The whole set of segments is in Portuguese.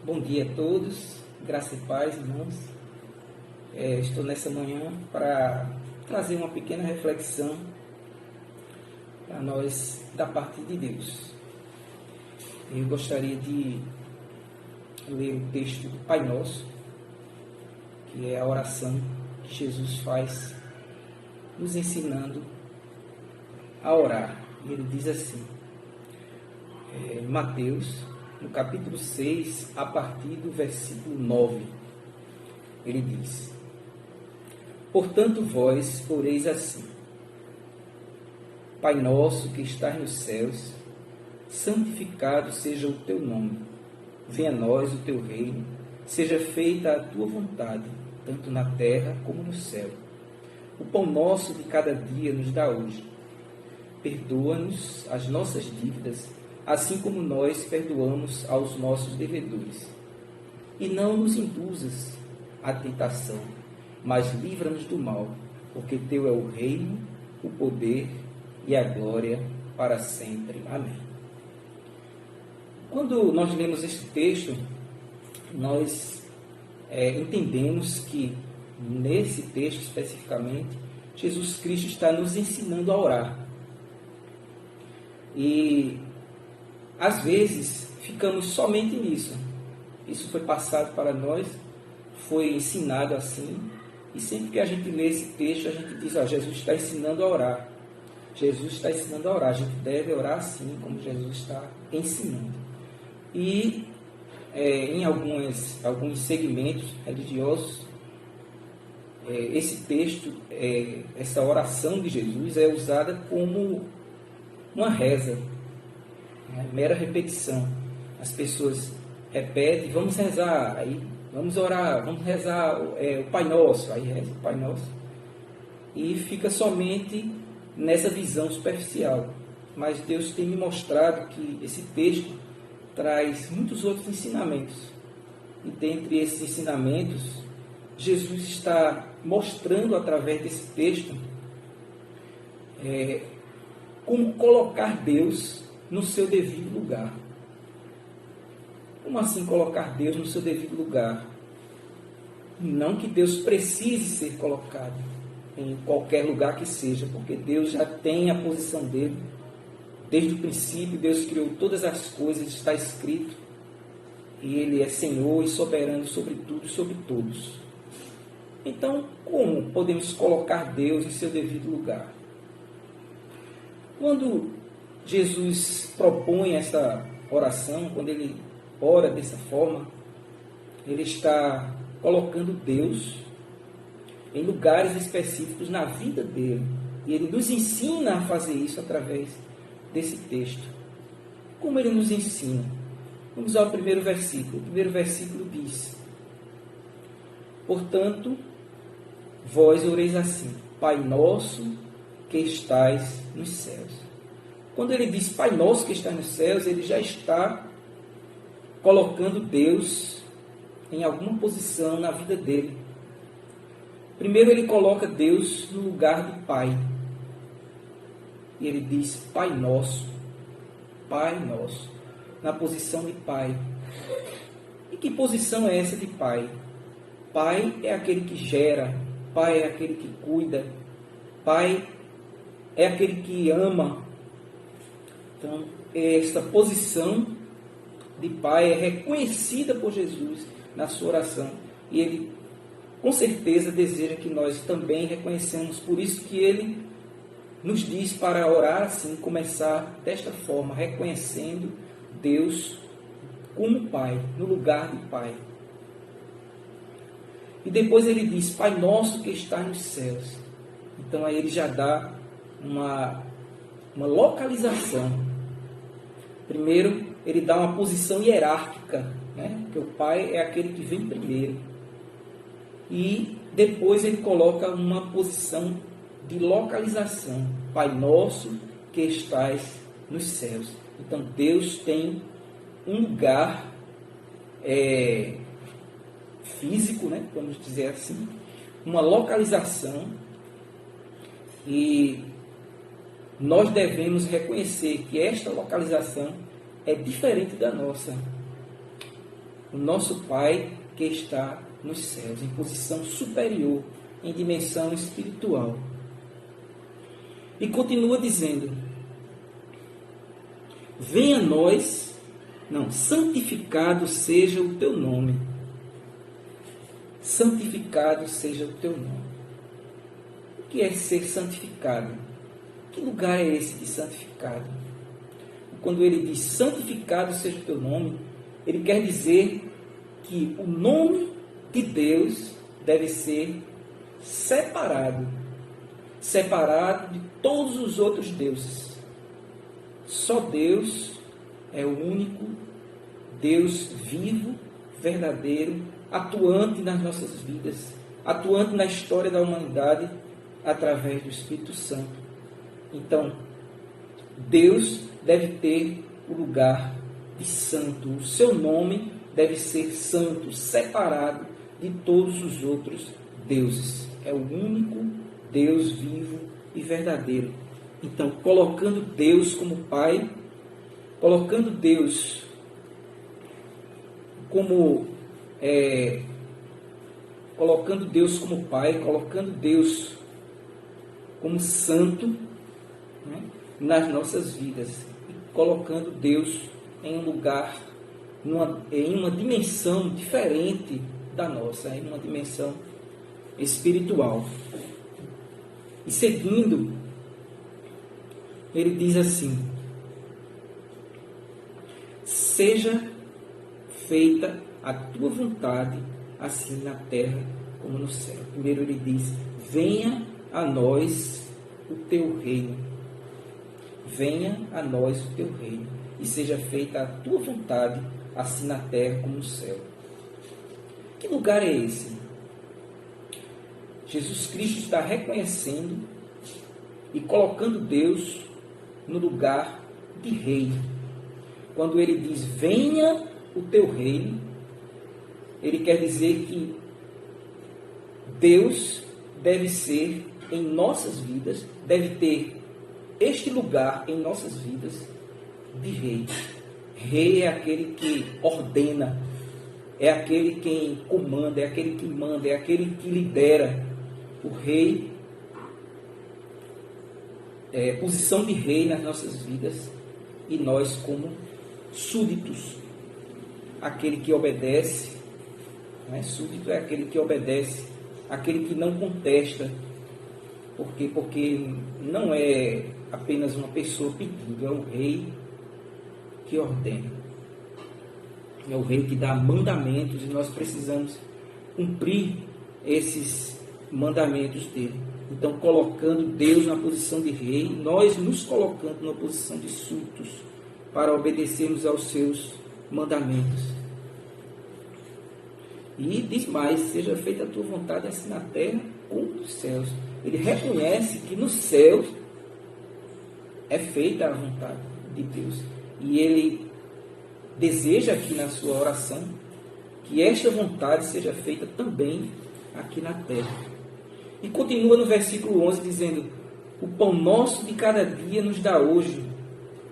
Bom dia a todos, graça e paz, irmãos. Estou nessa manhã para trazer uma pequena reflexão para nós da parte de Deus. Eu gostaria de ler o texto do Pai Nosso, que é a oração que Jesus faz, nos ensinando a orar. E ele diz assim, em Mateus, no capítulo 6, a partir do versículo 9, ele diz: Portanto, vós oreis assim: Pai nosso que estás nos céus, santificado seja o teu nome. Venha a nós o teu reino, seja feita a tua vontade, tanto na terra como no céu. O pão nosso de cada dia nos dá hoje. Perdoa-nos as nossas dívidas, assim como nós perdoamos aos nossos devedores. E não nos induzas à tentação, mas livra-nos do mal, porque teu é o reino, o poder e a glória para sempre. Amém. Quando nós lemos este texto, nós entendemos que, nesse texto especificamente, Jesus Cristo está nos ensinando a orar. E, às vezes, ficamos somente nisso. Isso foi passado para nós, foi ensinado assim, e sempre que a gente lê esse texto, a gente diz, Jesus está ensinando a orar. Jesus está ensinando a orar, a gente deve orar assim, como Jesus está ensinando. E em alguns segmentos religiosos, esse texto, essa oração de Jesus é usada como uma reza, mera repetição. As pessoas repetem, vamos rezar, aí vamos orar, vamos rezar o Pai Nosso, aí reza o Pai Nosso, e fica somente nessa visão superficial. Mas Deus tem me mostrado que esse texto traz muitos outros ensinamentos. E dentre esses ensinamentos, Jesus está mostrando através desse texto como colocar Deus no seu devido lugar. Como assim colocar Deus no seu devido lugar? Não que Deus precise ser colocado em qualquer lugar que seja, porque Deus já tem a posição dele. Desde o princípio, Deus criou todas as coisas, está escrito, e Ele é Senhor e soberano sobre tudo e sobre todos. Então, como podemos colocar Deus em seu devido lugar? Quando Jesus propõe essa oração, quando Ele ora dessa forma, Ele está colocando Deus em lugares específicos na vida dele. E Ele nos ensina a fazer isso através desse texto. Como Ele nos ensina? Vamos ao primeiro versículo. O primeiro versículo diz: Portanto, vós oreis assim: Pai nosso que estais nos céus. Quando ele diz Pai nosso que está nos céus, ele já está colocando Deus em alguma posição na vida dele. Primeiro ele coloca Deus no lugar de Pai. E ele diz Pai nosso, na posição de Pai. E que posição é essa de Pai? Pai é aquele que gera, Pai é aquele que cuida, Pai é aquele que ama. Então, essa posição de Pai é reconhecida por Jesus na sua oração. E Ele, com certeza, deseja que nós também reconheçamos. Por isso que Ele nos diz para orar assim, começar desta forma, reconhecendo Deus como Pai, no lugar de Pai. E depois Ele diz, Pai nosso que está nos céus. Então aí Ele já dá uma localização. Primeiro, Ele dá uma posição hierárquica, porque o Pai é aquele que vem primeiro. E depois Ele coloca uma posição de localização. Pai nosso que estais nos céus. Então Deus tem um lugar físico, vamos dizer assim, uma localização, e nós devemos reconhecer que esta localização é diferente da nossa. o nosso Pai que está nos céus, em posição superior, em dimensão espiritual. E continua dizendo: venha a nós, santificado seja o teu nome. Santificado seja o teu nome. O que é ser santificado? Que lugar é esse de santificado? Quando ele diz santificado seja o teu nome, ele quer dizer que o nome de Deus deve ser separado de todos os outros deuses. Só Deus é o único Deus vivo, verdadeiro, atuante nas nossas vidas, atuante na história da humanidade através do Espírito Santo. Então, Deus deve ter o lugar de santo. O seu nome deve ser santo, separado de todos os outros deuses. É o único Deus vivo e verdadeiro. Então, colocando Deus como Pai, colocando Deus como Pai, colocando Deus como santo, né, nas nossas vidas, e colocando Deus em um lugar, em uma dimensão diferente da nossa, em uma dimensão espiritual. E seguindo, ele diz assim: seja feita a tua vontade, assim na terra como no céu. Primeiro ele diz: venha a nós o teu reino. Venha a nós o teu reino, e seja feita a tua vontade, assim na terra como no céu. Que lugar é esse? Jesus Cristo está reconhecendo e colocando Deus no lugar de rei. Quando ele diz, venha o teu reino, ele quer dizer que Deus deve ser em nossas vidas, deve ter este lugar em nossas vidas de rei. Rei é aquele que ordena, é aquele quem comanda, é aquele que manda, é aquele que lidera. O rei é posição de rei nas nossas vidas, e nós como súditos, aquele que obedece, né? Súdito é aquele que obedece, aquele que não contesta, porque não é apenas uma pessoa pedindo, é o rei que ordena, é o rei que dá mandamentos, e nós precisamos cumprir esses mandamentos dele. Então, colocando Deus na posição de rei, nós nos colocando na posição de súditos para obedecermos aos seus mandamentos. E diz mais, seja feita a tua vontade assim na terra como nos céus. Ele reconhece que nos céus é feita a vontade de Deus. E ele deseja aqui na sua oração que esta vontade seja feita também aqui na terra. E continua no versículo 11 dizendo, o pão nosso de cada dia nos dá hoje.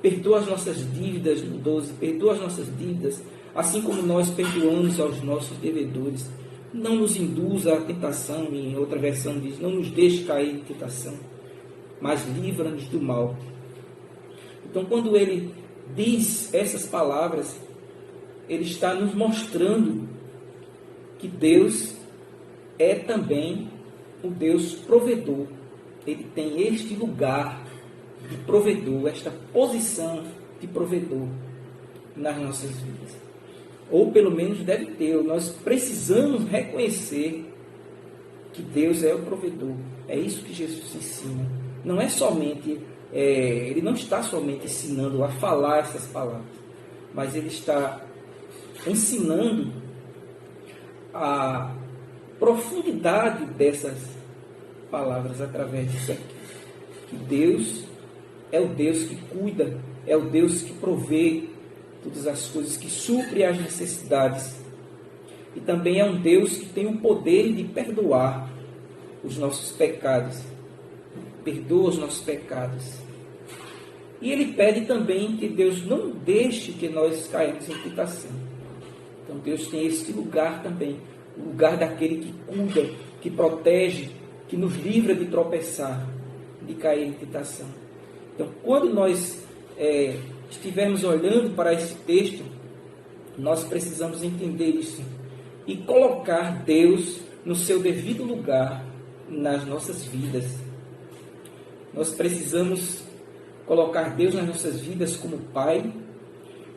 Perdoa as nossas dívidas, no 12, perdoa as nossas dívidas, assim como nós perdoamos aos nossos devedores. Não nos induza à tentação, em outra versão diz, não nos deixe cair em tentação, mas livra-nos do mal. Então, quando ele diz essas palavras, ele está nos mostrando que Deus é também o Deus provedor. Ele tem este lugar de provedor, esta posição de provedor nas nossas vidas. Ou pelo menos deve ter. Nós precisamos reconhecer que Deus é o provedor. É isso que Jesus ensina. Não é somente, ele não está somente ensinando a falar essas palavras, mas ele está ensinando a profundidade dessas palavras através disso aqui. Que Deus é o Deus que cuida, é o Deus que provê todas as coisas, que supre as necessidades. E também é um Deus que tem o poder de perdoar os nossos pecados. Perdoa os nossos pecados. E ele pede também que Deus não deixe que nós caímos em tentação. Então Deus tem este lugar também, o lugar daquele que cuida, que protege, que nos livra de tropeçar, de cair em tentação. Então, quando nós estivermos olhando para esse texto, nós precisamos entender isso e colocar Deus no seu devido lugar nas nossas vidas. Nós precisamos colocar Deus nas nossas vidas como Pai,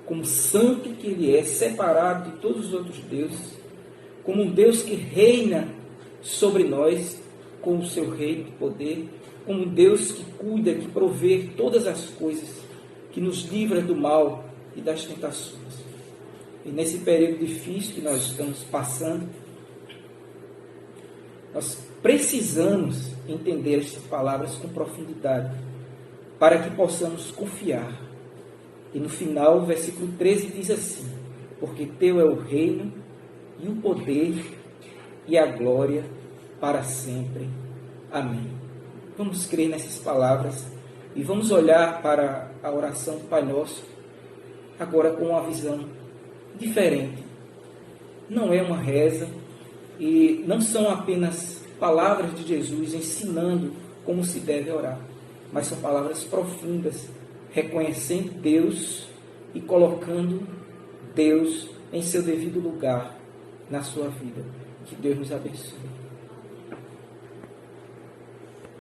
como santo que Ele é, separado de todos os outros deuses, como um Deus que reina sobre nós com o seu reino de poder, como um Deus que cuida, que provê todas as coisas, que nos livra do mal e das tentações. E nesse período difícil que nós estamos passando, nós precisamos entender estas palavras com profundidade, para que possamos confiar. E no final, o versículo 13 diz assim: porque teu é o reino, e o poder, e a glória, para sempre. Amém. Vamos crer nessas palavras, e vamos olhar para a oração do Pai Nosso, agora com uma visão diferente. Não é uma reza, e não são apenas palavras de Jesus ensinando como se deve orar, mas são palavras profundas, reconhecendo Deus e colocando Deus em seu devido lugar na sua vida. Que Deus nos abençoe.